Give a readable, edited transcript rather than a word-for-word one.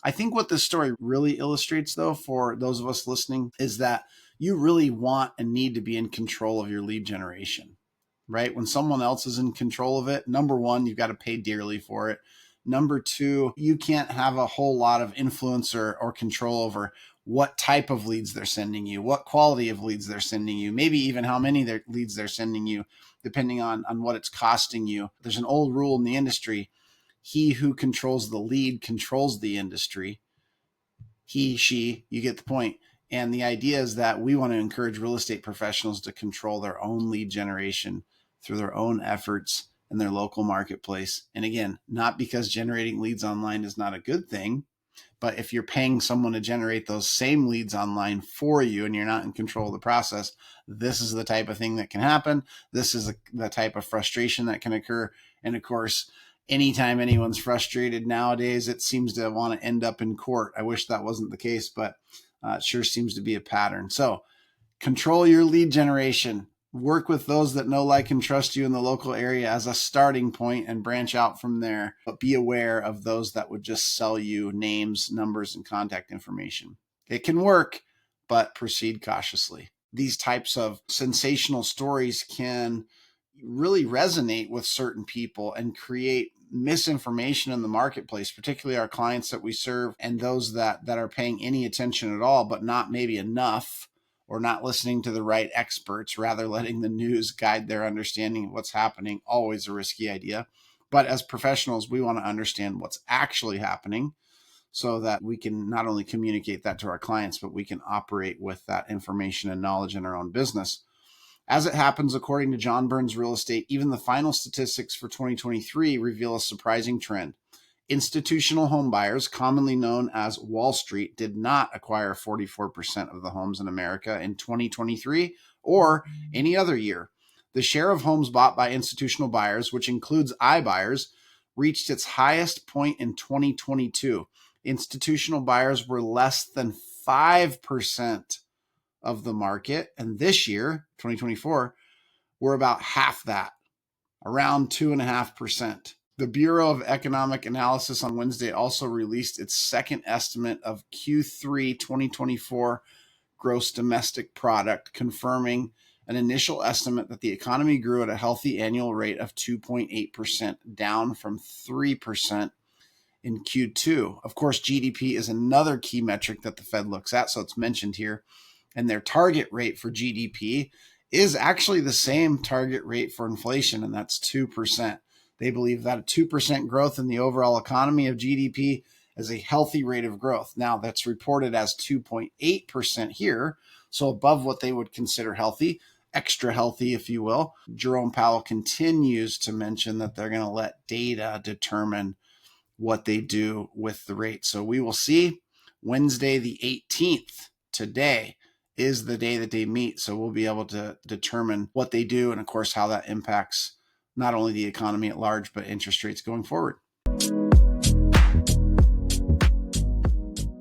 I think what this story really illustrates, though, for those of us listening, is that you really want and need to be in control of your lead generation, right? When someone else is in control of it, number one, you've got to pay dearly for it. Number two, you can't have a whole lot of influence or control over what type of leads they're sending you, what quality of leads they're sending you, maybe even how many leads they're sending you, depending on what it's costing you. There's an old rule in the industry: he who controls the lead controls the industry. He, she, you get the point. And the idea is that we want to encourage real estate professionals to control their own lead generation through their own efforts in their local marketplace. And again, not because generating leads online is not a good thing, but if you're paying someone to generate those same leads online for you and you're not in control of the process, this is the type of thing that can happen. This is the type of frustration that can occur. And of course, anytime anyone's frustrated nowadays, it seems to want to end up in court. I wish that wasn't the case, but it sure seems to be a pattern. So control your lead generation. Work with those that know, like, and trust you in the local area as a starting point and branch out from there. But be aware of those that would just sell you names, numbers, and contact information. It can work, but proceed cautiously. These types of sensational stories can really resonate with certain people and create misinformation in the marketplace, particularly our clients that we serve and those that are paying any attention at all, but not maybe enough, or not listening to the right experts, rather letting the news guide their understanding of what's happening. Always a risky idea. But as professionals, we want to understand what's actually happening so that we can not only communicate that to our clients, but we can operate with that information and knowledge in our own business. As it happens, according to John Burns Real Estate, even the final statistics for 2023 reveal a surprising trend. Institutional home buyers, commonly known as Wall Street, did not acquire 44% of the homes in America in 2023 or any other year. The share of homes bought by institutional buyers, which includes iBuyers, reached its highest point in 2022. Institutional buyers were less than 5% of the market, and this year, 2024, we're about half that, around 2.5%. The Bureau of Economic Analysis on Wednesday also released its second estimate of Q3 2024 gross domestic product, confirming an initial estimate that the economy grew at a healthy annual rate of 2.8%, down from 3% in Q2. Of course, GDP is another key metric that the Fed looks at, so it's mentioned here. And their target rate for GDP is actually the same target rate for inflation, and that's 2%. They believe that a 2% growth in the overall economy of GDP is a healthy rate of growth. Now, that's reported as 2.8% here, so above what they would consider healthy, extra healthy, if you will. Jerome Powell continues to mention that they're going to let data determine what they do with the rate. So we will see. Wednesday the 18th, today, is the day that they meet. So we'll be able to determine what they do and, of course, how that impacts not only the economy at large, but interest rates going forward.